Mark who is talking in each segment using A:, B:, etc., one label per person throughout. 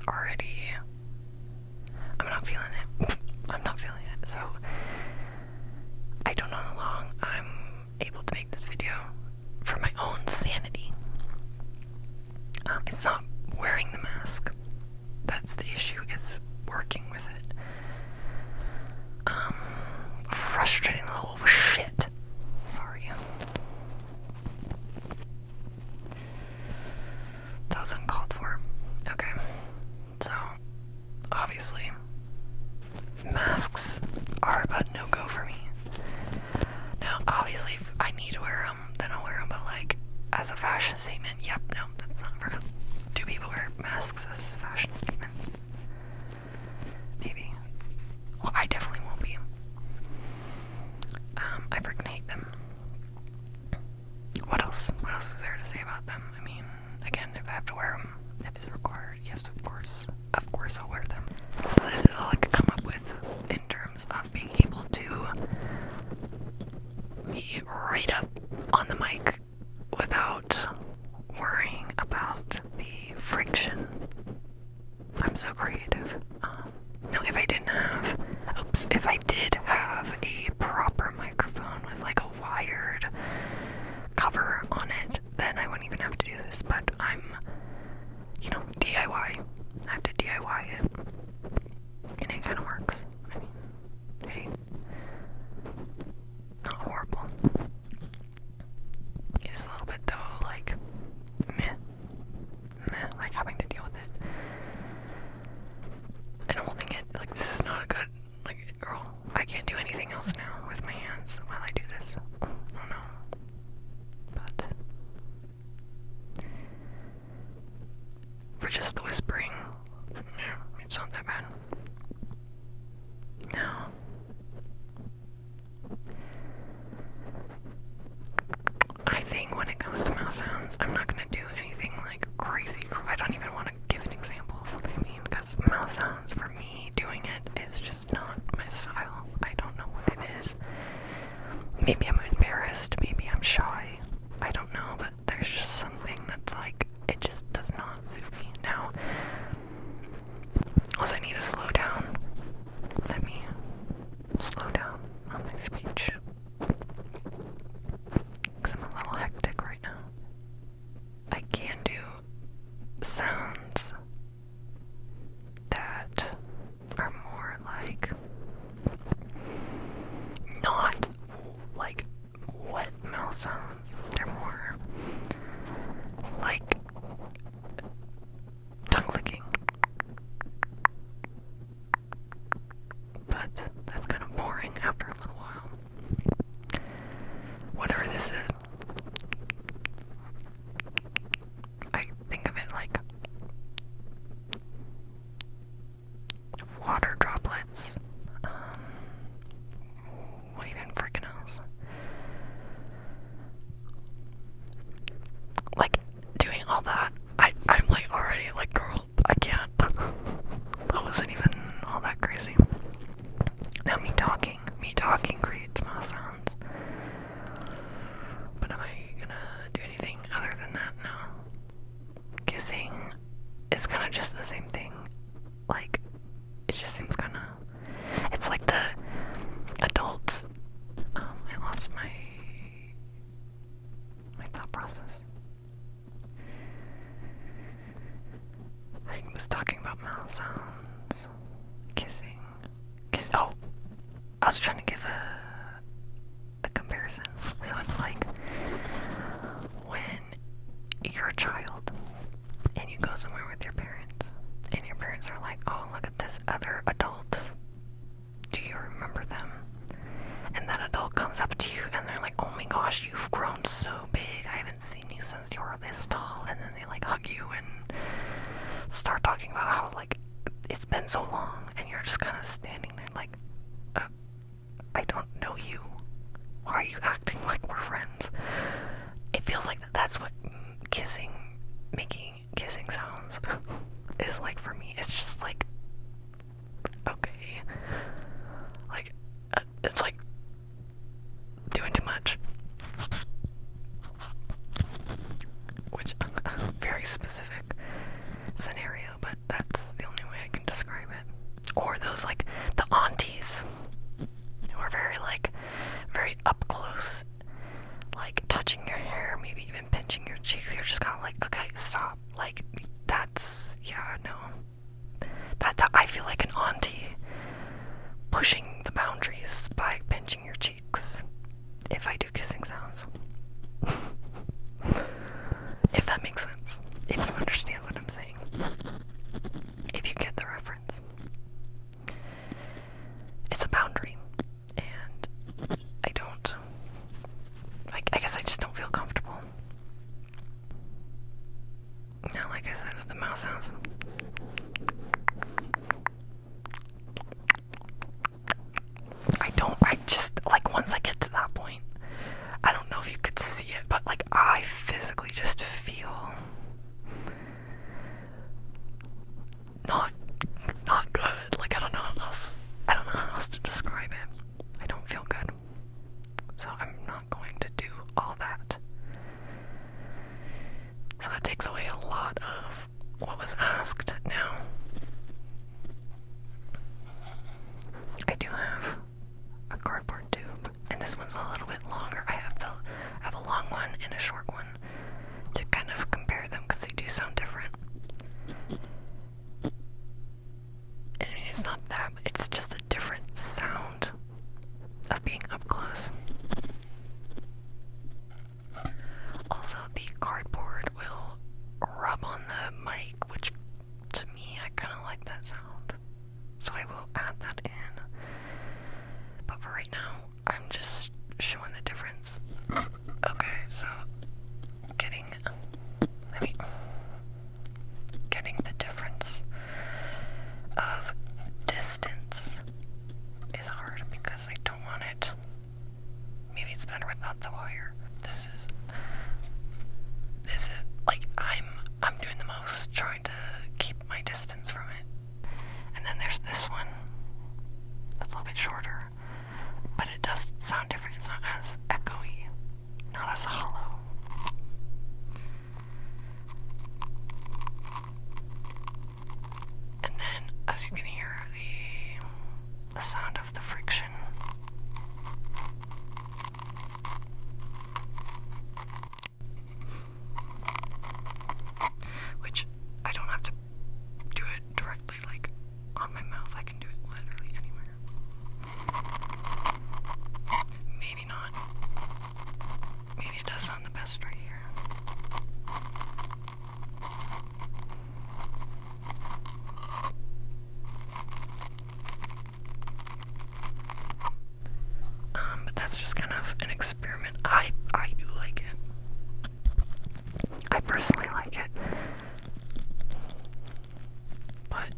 A: already, I'm not feeling it. I'm not feeling it. So I don't know how long I'm able to make this video for my own sanity. It's not wearing the mask. That's the issue, is working with it. Frustrating little shit. Sorry. That was uncalled for. Okay. So, obviously, masks are a no-go for me. Now, obviously, if I need to wear them, then I'll wear them, but like, as a fashion statement, yep, no, that's not for them. Do people wear masks as fashion statements? Maybe. Well, I definitely won't be. I freaking hate them. What else? What else is there to say about them? I mean, again, if I have to wear them, if it's required, yes, of course I'll wear them. So this is all I could come up with in terms of being able to be right up on the mic without worrying about the friction. I'm so creative. Now, if I did have a proper microphone with like a wired cover on it, then I wouldn't even have to do this, but I'm, DIY. I have to DIY it. And it kind of works. I mean, hey, not horrible. It's a little bit though, like, meh, like having to deal with it. And holding it, like, this is not a good, like, girl, I can't do anything else now with my hands while I do this. Oh no. But for just the whispering, yeah, it's not that bad. Now, I think when it comes to mouth sounds, I'm not gonna do anything like crazy. I don't even want to give an example of what I mean, because mouth sounds for me, doing it is just not my style. I don't know what it is. Maybe I'm embarrassed, maybe I'm shy. I don't know, but there's just something that's like, it just does not suit me. Now, also I need to slow down. Let me slow down on my speech, because I'm a little hectic right now. I can do sounds that are more like, not like wet mouth sounds. They're more like tongue licking. But that's kind of boring after a little while. Whatever this is, I think of it like water droplets. What even freaking else? Like, doing all that, I'm like already like, girl, I can't. That wasn't even all that crazy. Now me talking creates mouth sounds. But am I gonna do anything other than that? No. Kissing is kind of just the same thing. Like, it just seems kind of, it's like the adults. I lost my thought process. I was talking about mouth sounds, kissing. Oh, I was trying to give a comparison. So it's like when you're a child and you go somewhere with your parents, and your parents are like, oh, look at this other adult. Do you remember them? And that adult comes up to you and they're like, oh my gosh, you've grown so big. I haven't seen you since you were this tall. And then they like hug you and start talking about how like it's been so long, and you're just kind of standing there like, I don't know you. Why are you acting like we're friends? It feels like that's what making kissing sounds is like for me. It's just like, okay, like, it's like doing too much. Which, very specific scenario, but that's Or those like the aunties who are very like very up close, like touching your hair, maybe even pinching your cheeks. You're just kind of like, okay, stop. Like that's, yeah, no. That's how I feel like an auntie pushing the boundaries by pinching your cheeks. If I do kissing sounds. If that makes sense. If you understand what I'm saying. If you get the reference. It's a boundary. And I don't, I guess I just don't feel comfortable. Now, like I said, with the mouse sounds. I just, like, once I get to that point, I don't know if you could see it, but, like, I physically just feel not good. Like, I don't know how else to describe it. I don't feel good. So I'm not going to do all that. So that takes away a lot of what was asked. Now, I do have a cardboard tube, and this one's a little bit longer. I have a long one and a short one to kind of compare them because they do sound different. I mean, it's not that, it's just a different sound of being up close. Also, the cardboard will rub on the mic, which to me, I kind of like that sound. So I will add that in. But for right now, I'm just showing the difference. Okay, so getting the difference of distance is hard because I don't want it. Maybe it's better without the wire. This is like I'm doing the most trying to keep my distance from it. And then there's this one. That's a little bit shorter. But it does sound different. It's not as echoey. Not as hollow. And then, as you can hear, the sound of the friction. Which, I don't have to do it directly, like, on my mouth. I can do it literally anywhere. Maybe not. Maybe it does sound the best right here. But that's just kind of an experiment. I do like it. I personally like it. But,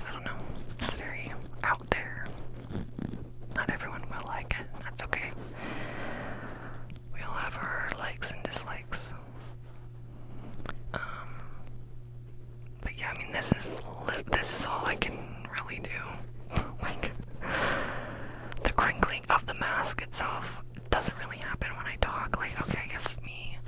A: I don't know. It's very out there. Not everyone will like it. That's okay. We all have our likes and dislikes. But yeah, I mean, this is all I can really do. Like, the crinkling of the mask itself doesn't really happen when I talk. Like, okay, I guess me.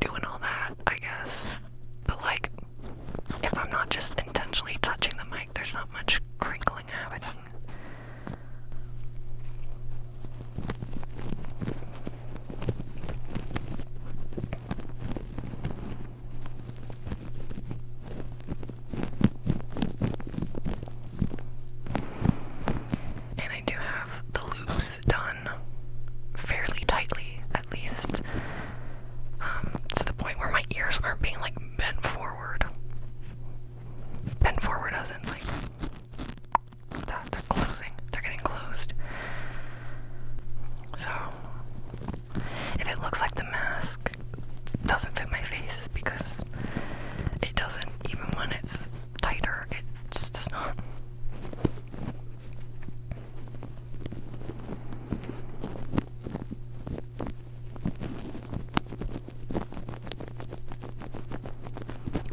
A: Doing all that, I guess. But like, if I'm not just intentionally touching the mic, there's not much crinkling happening. And I do have the loops done fairly tightly, at least, to the point where my ears aren't being like bent forward. Bent forward as in like that. They're closing. They're getting closed. So if it looks like the mask doesn't fit my face, it's because it doesn't. Even when it's tighter, it just does not.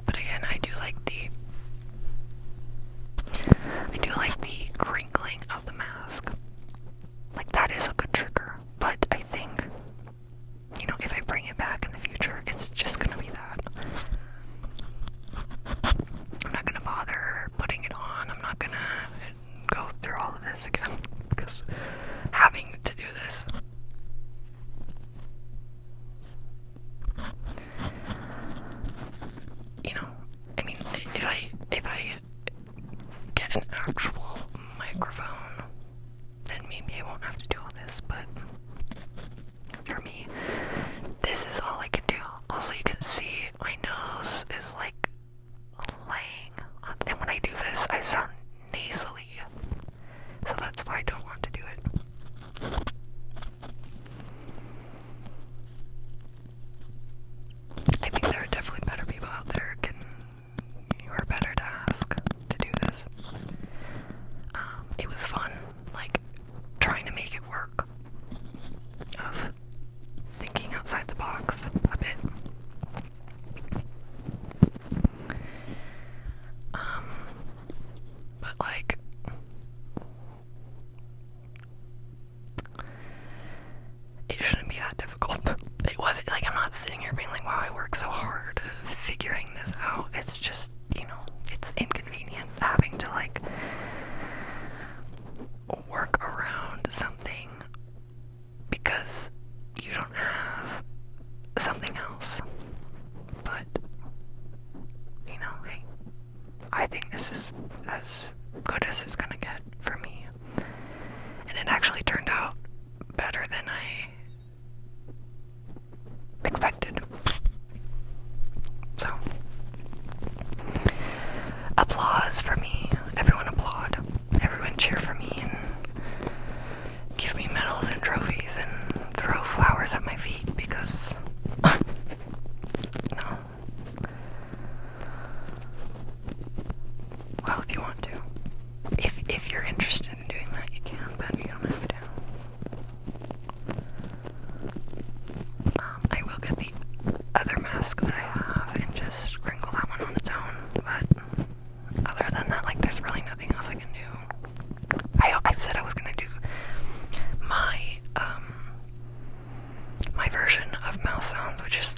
A: But again, I do like the crinkling of the mask. I think this is as good as it's gonna get for me. And it actually turned out better than I expected. So, applause for me. Everyone applaud. Everyone cheer for me and give me medals and trophies and throw flowers at my feet because no. Well, if you want to. If you're interested in doing that, you can, but you don't have to. I will get the other mask that I have and just crinkle that one on its own, but other than that, like, there's really nothing else I can do. I said I was gonna do my version of mouth sounds, which is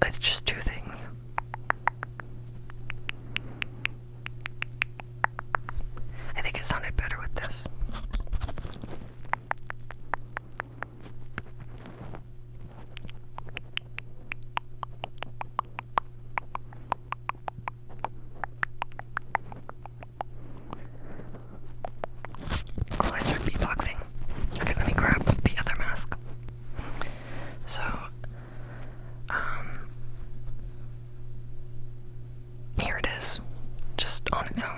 A: it's just two things. I think it sounded better with this. Oh, I started beatboxing. Okay, let me grab the other mask. So, here it is, just on its own.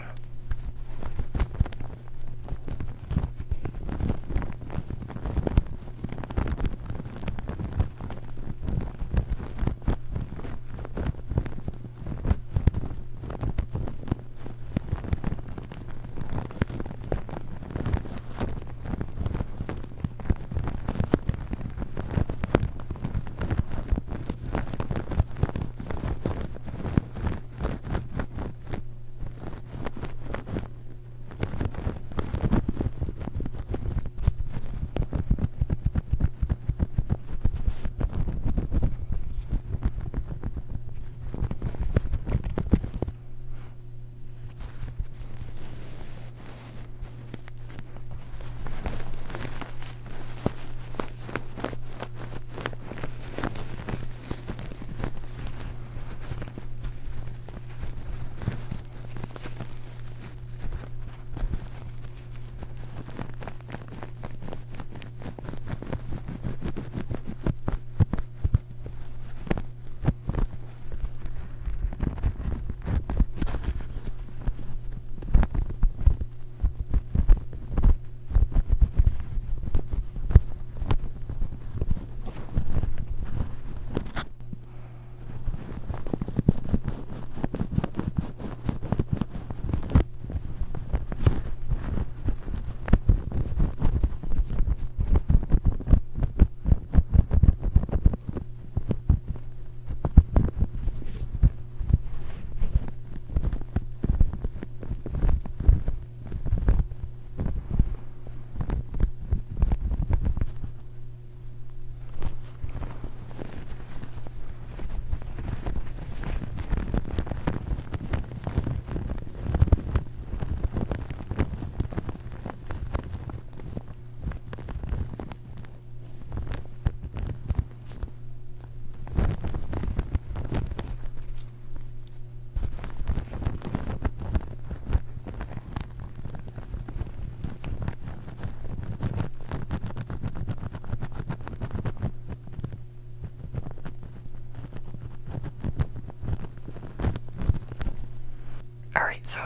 A: Alright, so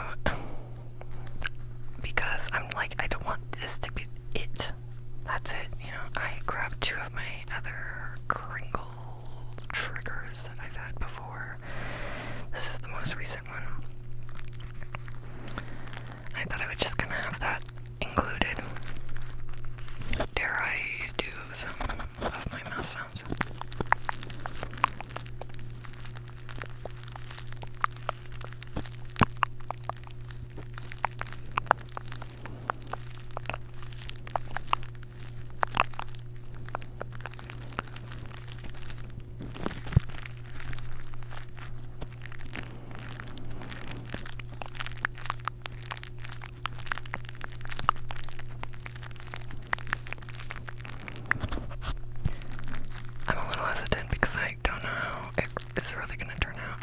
A: because I'm like, I don't want this to be it. That's it, you know. I grabbed two of my other crinkle triggers that I've had before. This is the most recent one. I thought I would just kind of have that included. Dare I do some of my mouth sounds? Because I don't know how it's really gonna turn out.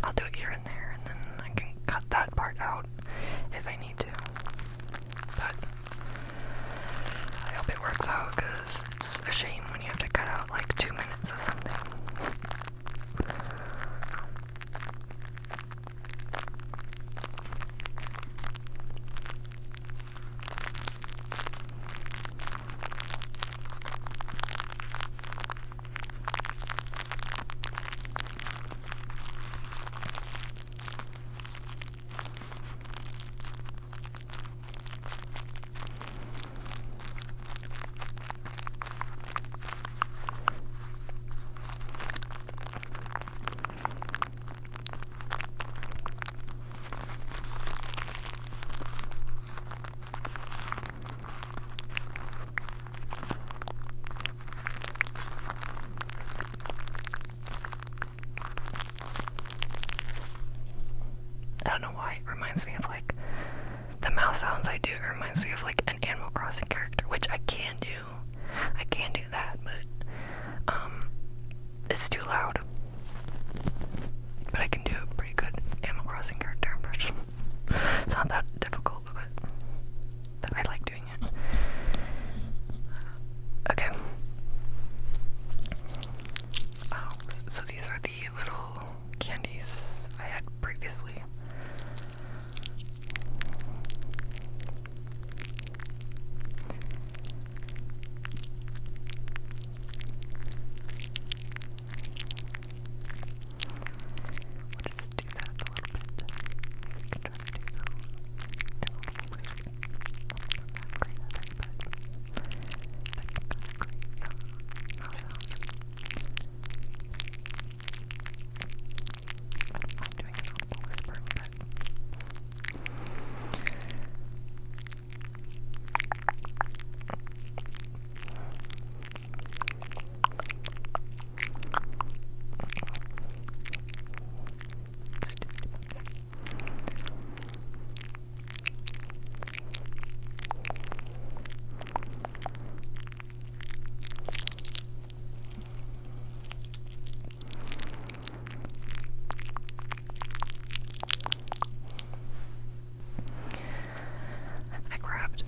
A: I'll do it here and there. I don't know why it reminds me of like the mouth sounds I do. It reminds me of like an Animal Crossing character, which I can do. I can do that, but it's too loud. But I can do a pretty good Animal Crossing character impression. It's not that difficult, but I like doing it. Okay. So these are the little candies I had previously. We'll just do that a little bit. We can try to do a little whisper. I'm not great at it, but I can kind of create some mouth sounds. I don't mind doing an audible whispering, but I grabbed,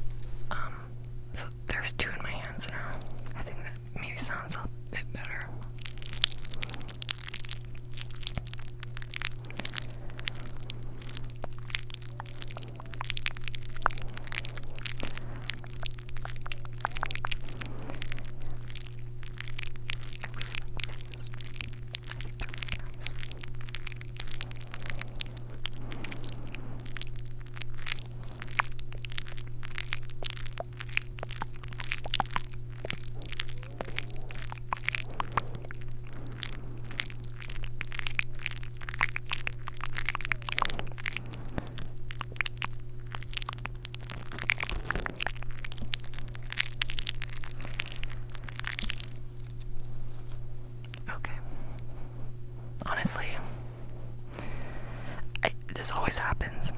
A: so there's two in my hands now. I think that maybe sounds a bit better. Okay. Honestly, this always happens.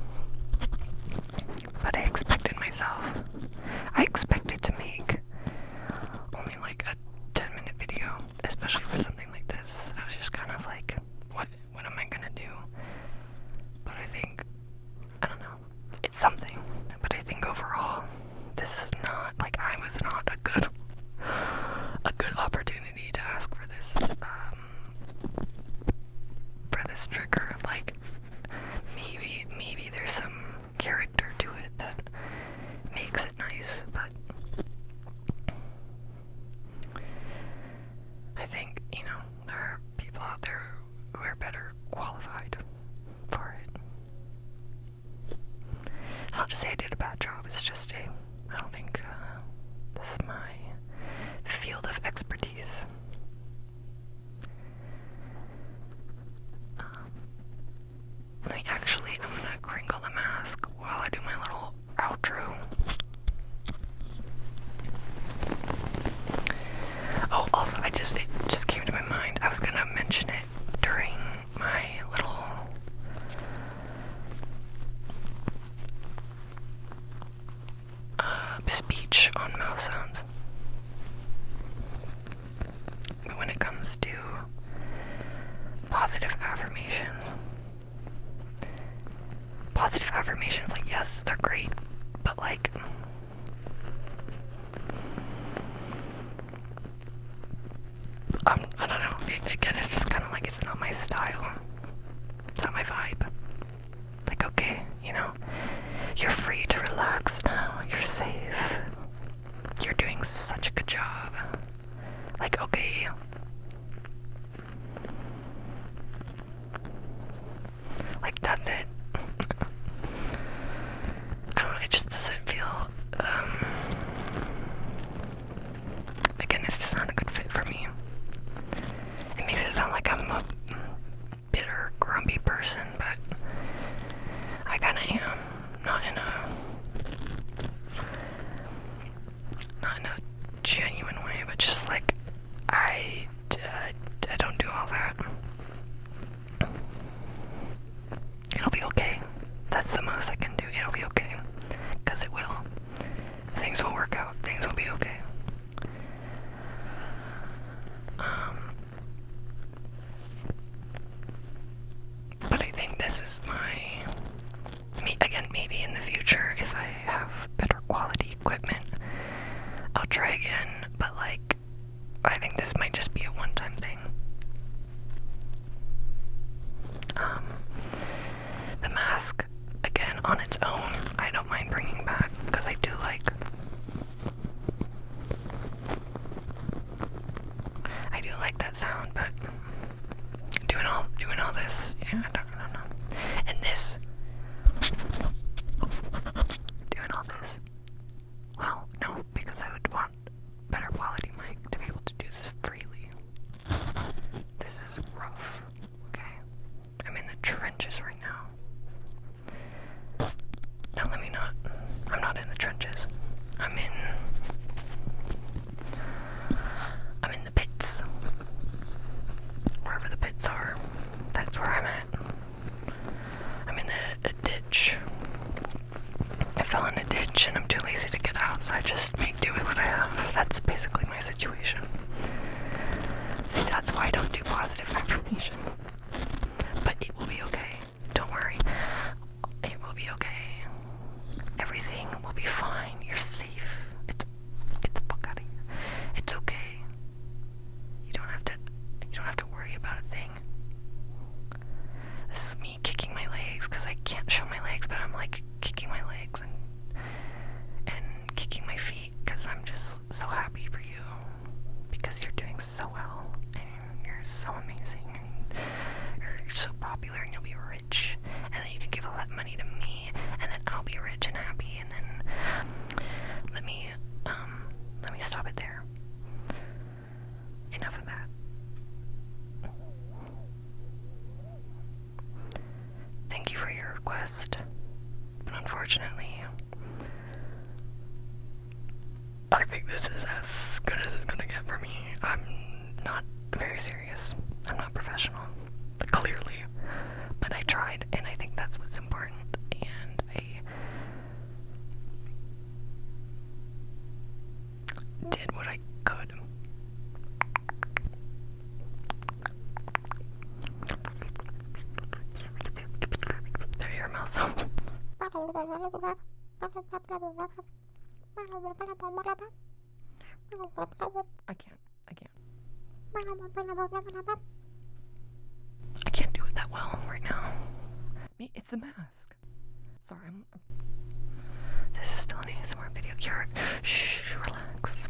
A: But I expected myself. I expected to make only like a 10-minute video, especially for something like this. I was just kind of like, what am I gonna do? But I think, I don't know, it's something. But I think overall, this is not, like, I was not a good opportunity to ask for this trigger. Like, maybe there's some character to it that makes it nice, but I think, you know, there are people out there who are better qualified for it. It's not to say I did a bad job, it's just I don't think this is my field of expertise. I'm gonna crinkle the mask while I do my little outro. Oh, also, it just came to my mind. I was gonna mention it during my little speech on mouth sounds. But when it comes to positive affirmations, like, yes, they're great, but like, I don't know, again, it's just kind of like, it's not my style, it's not my vibe. Like, okay, you know, you're free to relax now, you're safe, you're doing such a good job. Like, okay, like, that's it. I don't know, it just doesn't feel, again, it's just not a good fit for me. It makes it sound like I'm a bitter, grumpy person, but I kinda am. Not in a genuine way, but just like, I don't do all that. It'll be okay. use again, maybe in the future, if I have better quality equipment, I'll try again, but like, I think this might just be a one-time thing. The mask, again, on its own, I don't mind bringing back, because I do like that sound, but doing all this, yeah, I don't know. And this, doing all this, well, no, because I would want better quality mic to be able to do this freely. This is rough, okay? I'm in the trenches right now. No, I'm not in the trenches. I'm in the pits. Wherever the pits are, that's where I'm at. I'm in a ditch. I fell in a ditch and I'm too lazy to get out, so I just make do with what I have. That's basically my situation. See, that's why I don't do positive affirmations. But it will be okay. Don't worry. It will be okay. Everything will be fine. You're safe. Get the fuck out of here. It's okay. You don't have to worry about a thing. This is me kicking my legs because I can't show my legs, but I'm like kicking my legs and kicking my feet because I'm just so happy for you, because you're doing so well and you're so amazing and you're so popular and you'll be rich, and then you can give all that money to me and then I'll be rich and happy, and then let me stop it there. Enough of that. Thank you for your request, but unfortunately, I think this is as good as it's gonna get for me. I'm not very serious. I'm not professional, clearly, but I tried, and I think that's what's important, and I did what I could. There are your mouth sounds. I can't do it that well right now. It's the mask. Sorry, this is still an ASMR video. Shh, relax.